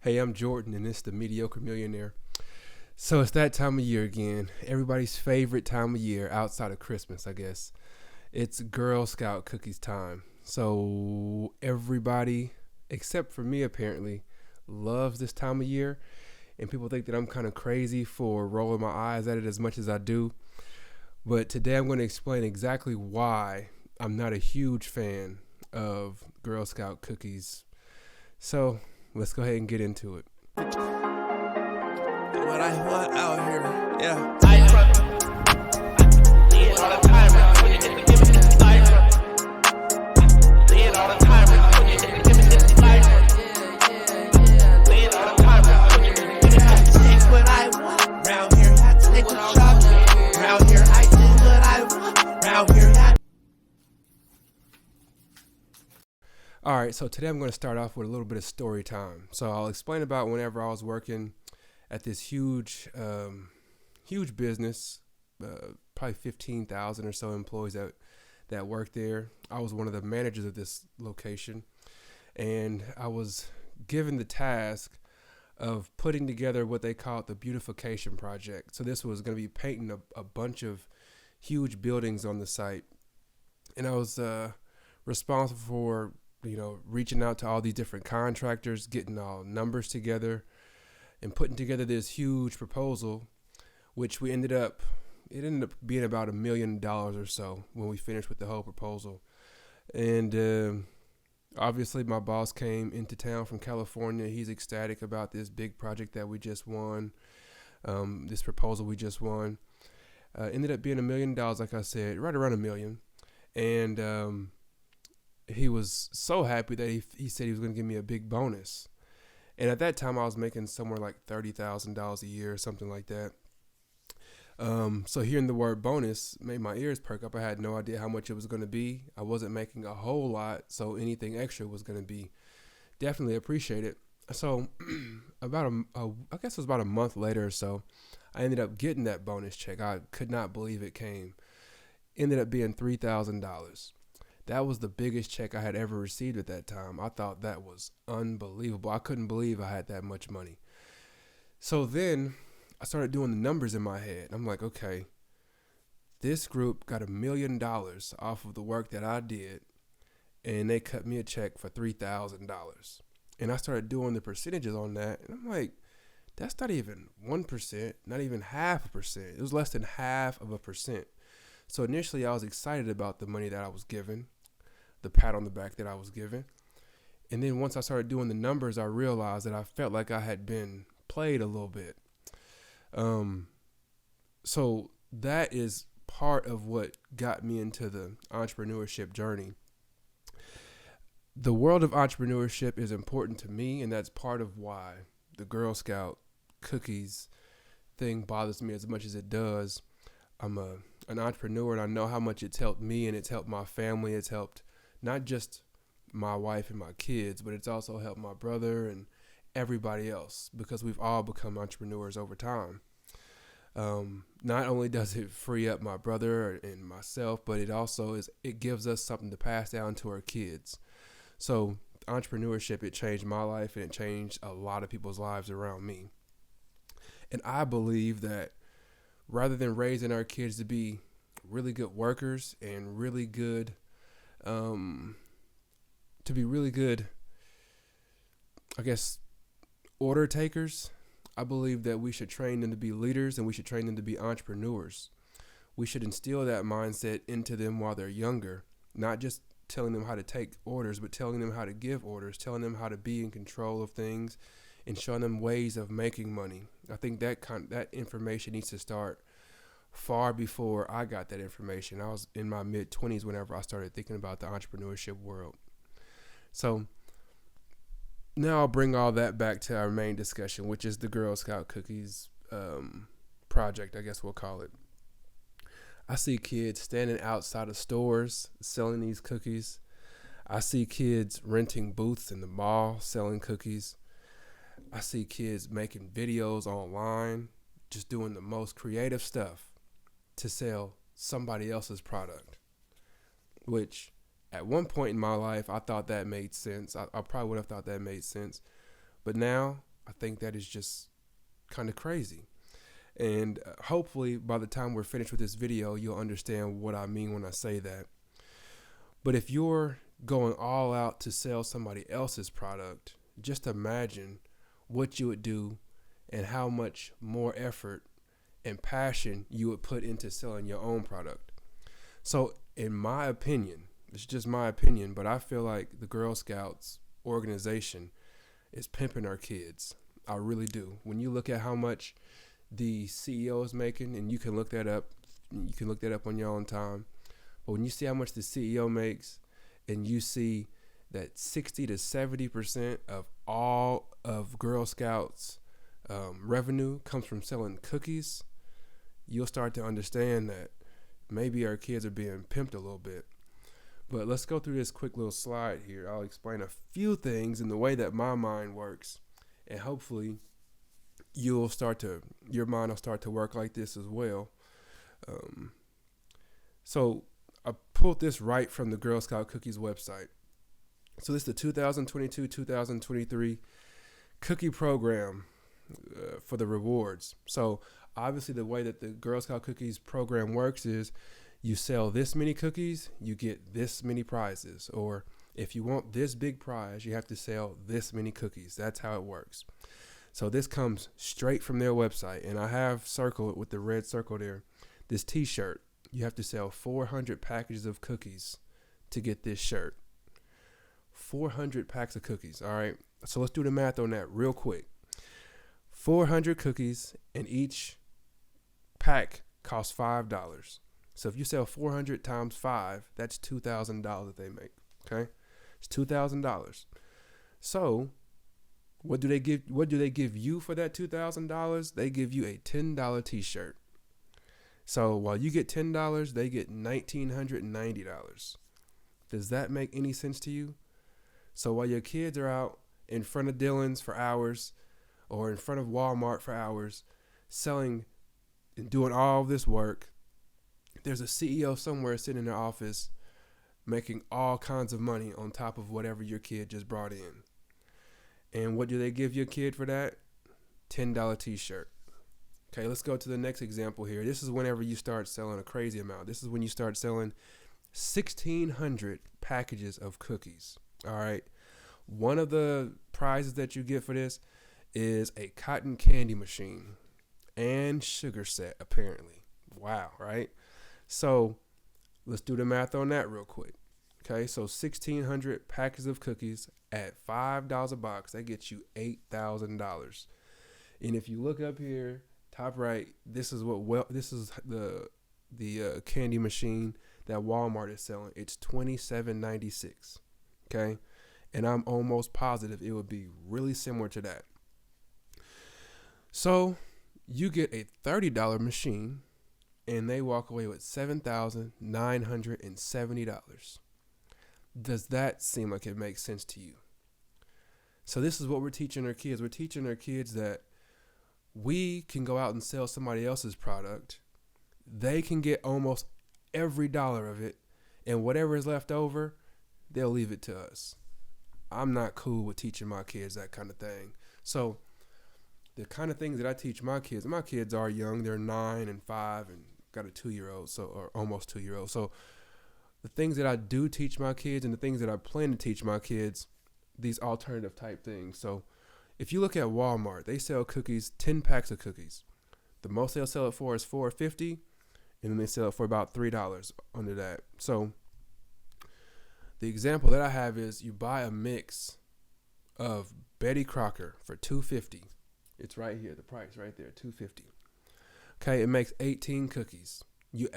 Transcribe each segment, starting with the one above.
Hey, I'm Jordan, and it's the Mediocre Millionaire. So it's that time of year again. Everybody's favorite time of year outside of Christmas, I guess. It's Girl Scout cookies time. So everybody, except for me apparently, loves this time of year. And people think that I'm kind of crazy for rolling my eyes at it as much as I do. But today I'm going to explain exactly why I'm not a huge fan of Girl Scout cookies. So let's go ahead and get into it. What I want out here, yeah. All the time when you hit the give it all the time when you hit the give it all the time when you take what I want. Round here, I take what I want. Round here, I do what I want. Round here, I. All right, so today I'm going to start off with a little bit of story time. So I'll explain about whenever I was working at this huge business, probably 15,000 or so employees that worked there. I was one of the managers of this location, and I was given the task of putting together what they called the beautification project. So this was going to be painting a bunch of huge buildings on the site, and I was responsible for reaching out to all these different contractors, getting all numbers together, and putting together this huge proposal, which it ended up being about $1 million or so when we finished with the whole proposal. And obviously my boss came into town from California. He's ecstatic about this big project that we just won, this proposal we just won. Ended up being $1 million, like I said, right around $1 million. And he was so happy that he said he was going to give me a big bonus. And at that time, I was making somewhere like $30,000 a year or something like that. So hearing the word bonus made my ears perk up. I had no idea how much it was going to be. I wasn't making a whole lot, so anything extra was going to be definitely appreciated. So I guess it was about a month later or so, I ended up getting that bonus check. I could not believe it came. Ended up being $3,000. That was the biggest check I had ever received at that time. I thought that was unbelievable. I couldn't believe I had that much money. So then I started doing the numbers in my head. I'm like, okay, this group got $1 million off of the work that I did, and they cut me a check for $3,000. And I started doing the percentages on that, and I'm like, that's not even 1%, not even 0.5%. It was less than 0.5%. So initially I was excited about the money that I was given, the pat on the back that I was given. And then once I started doing the numbers, I realized that I felt like I had been played a little bit. So that is part of what got me into the entrepreneurship journey. The world of entrepreneurship is important to me, and that's part of why the Girl Scout cookies thing bothers me as much as it does. I'm an entrepreneur, and I know how much it's helped me, and it's helped my family. It's helped not just my wife and my kids, but it's also helped my brother and everybody else, because we've all become entrepreneurs over time. Not only does it free up my brother and myself, but it gives us something to pass down to our kids. So entrepreneurship, it changed my life, and it changed a lot of people's lives around me. And I believe that rather than raising our kids to be really good workers and really good, order takers, I believe that we should train them to be leaders, and we should train them to be entrepreneurs. We should instill that mindset into them while they're younger, not just telling them how to take orders, but telling them how to give orders, telling them how to be in control of things, and showing them ways of making money. I think that information needs to start far before I got that information. I was in my mid-20s whenever I started thinking about the entrepreneurship world. So now I'll bring all that back to our main discussion, which is the Girl Scout cookies project, I guess we'll call it. I see kids standing outside of stores selling these cookies. I see kids renting booths in the mall selling cookies. I see kids making videos online, just doing the most creative stuff to sell somebody else's product, which at one point in my life, I thought that made sense. I probably would have thought that made sense. But now I think that is just kind of crazy. And hopefully, by the time we're finished with this video, you'll understand what I mean when I say that. But if you're going all out to sell somebody else's product, just imagine what you would do and how much more effort and passion you would put into selling your own product. So, in my opinion, it's just my opinion, but I feel like the Girl Scouts organization is pimping our kids. I really do. When you look at how much the CEO is making, and you can look that up, on your own time. But when you see how much the CEO makes, and you see that 60 to 70% of all of Girl Scouts revenue comes from selling cookies, you'll start to understand that maybe our kids are being pimped a little bit. But let's go through this quick little slide here. I'll explain a few things in the way that my mind works, and hopefully your mind will start to work like this as well. So I pulled this right from the Girl Scout Cookies website. So this is the 2022-2023 cookie program for the rewards. So obviously the way that the Girl Scout Cookies program works is you sell this many cookies, you get this many prizes. Or if you want this big prize, you have to sell this many cookies. That's how it works. So this comes straight from their website. And I have circled with the red circle there, this t-shirt. You have to sell 400 packages of cookies to get this shirt. 400 packs of cookies. All right. So let's do the math on that real quick. 400 cookies, and each pack costs $5. So if you sell 400 times 5, that's $2,000 that they make. Okay. It's $2,000. So what do they give you for that $2,000? They give you a $10 t-shirt. So while you get $10, they get $1,990. Does that make any sense to you? So while your kids are out in front of Dillon's for hours, or in front of Walmart for hours, selling and doing all this work, there's a CEO somewhere sitting in their office making all kinds of money on top of whatever your kid just brought in. And what do they give your kid for that? $10 t-shirt. Okay, let's go to the next example here. This is whenever you start selling a crazy amount. This is when you start selling 1,600 packages of cookies. All right. One of the prizes that you get for this is a cotton candy machine and sugar set, apparently. Wow, right? So let's do the math on that real quick. Okay, so 1,600 packages of cookies at $5 a box, that gets you $8,000. And if you look up here, top right, this is the candy machine that Walmart is selling. It's $27.96. Okay, and I'm almost positive it would be really similar to that. So you get a $30 machine, and they walk away with $7,970. Does that seem like it makes sense to you? So this is what we're teaching our kids. We're teaching our kids that we can go out and sell somebody else's product. They can get almost every dollar of it, and whatever is left over, they'll leave it to us. I'm not cool with teaching my kids that kind of thing. So the kind of things that I teach my kids are young. They're 9 and 5 and got a 2-year-old, or almost 2-year-old. So the things that I do teach my kids and the things that I plan to teach my kids, these alternative type things. So if you look at Walmart, they sell cookies, 10 packs of cookies. The most they'll sell it for is $4.50, and then they sell it for about $3 under that. So the example that I have is you buy a mix of Betty Crocker for $2.50. It's right here, the price right there, $2.50. Okay, it makes 18 cookies. You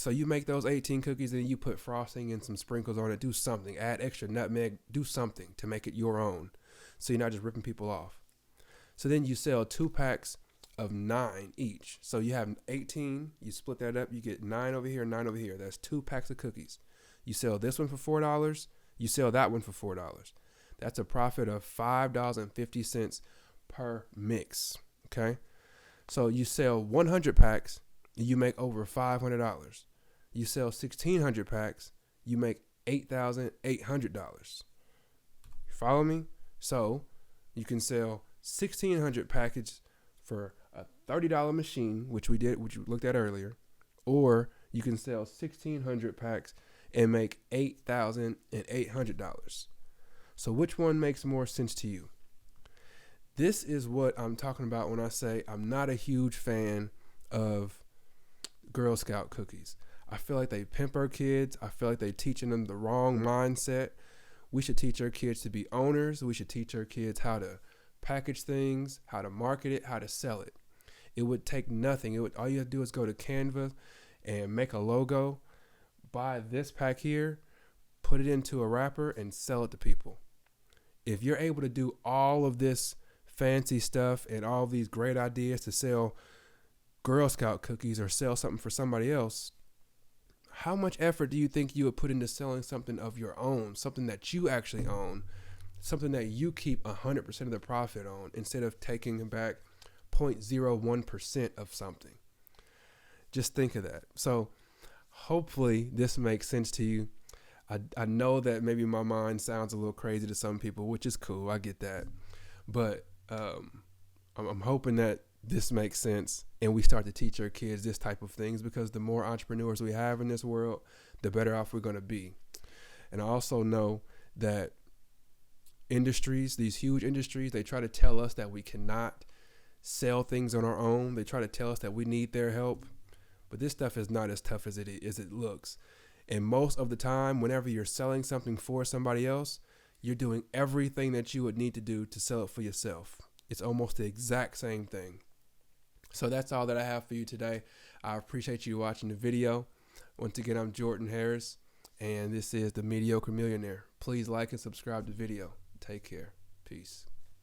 you make those 18 cookies, and you put frosting and some sprinkles on it. Do something, add extra nutmeg, do something to make it your own, so you're not just ripping people off. So then you sell 2 packs of 9 each. So you have 18, you split that up, you get 9 over here, 9 over here. That's 2 packs of cookies. You sell this one for $4, you sell that one for $4. That's a profit of $5.50 per mix. Okay, so you sell 100 packs, you make over $500. You sell 1,600 packs, you make $8,800. You follow me? So you can sell 1,600 package for a $30 machine, which we looked at earlier, or you can sell 1,600 packs and make $8,800. So which one makes more sense to you? This is what I'm talking about when I say I'm not a huge fan of Girl Scout cookies. I feel like they pimp our kids. I feel like they're teaching them the wrong mindset. We should teach our kids to be owners. We should teach our kids how to package things, how to market it, how to sell it. It would take nothing. All you have to do is go to Canva and make a logo, buy this pack here, put it into a wrapper, and sell it to people. If you're able to do all of this fancy stuff and all these great ideas to sell Girl Scout cookies or sell something for somebody else, how much effort do you think you would put into selling something of your own, something that you actually own, something that you keep 100% of the profit on instead of taking back 0.01% of something? Just think of that. So hopefully this makes sense to you. I know that maybe my mind sounds a little crazy to some people, which is cool. I get that. But I'm hoping that this makes sense and we start to teach our kids this type of things, because the more entrepreneurs we have in this world, the better off we're going to be. And I also know that industries, these huge industries, they try to tell us that we cannot sell things on our own. They try to tell us that we need their help. But this stuff is not as tough as it looks. And most of the time, whenever you're selling something for somebody else, you're doing everything that you would need to do to sell it for yourself. It's almost the exact same thing. So that's all that I have for you today. I appreciate you watching the video. Once again, I'm Jordan Harris, and this is The Mediocre Millionaire. Please like and subscribe to the video. Take care. Peace.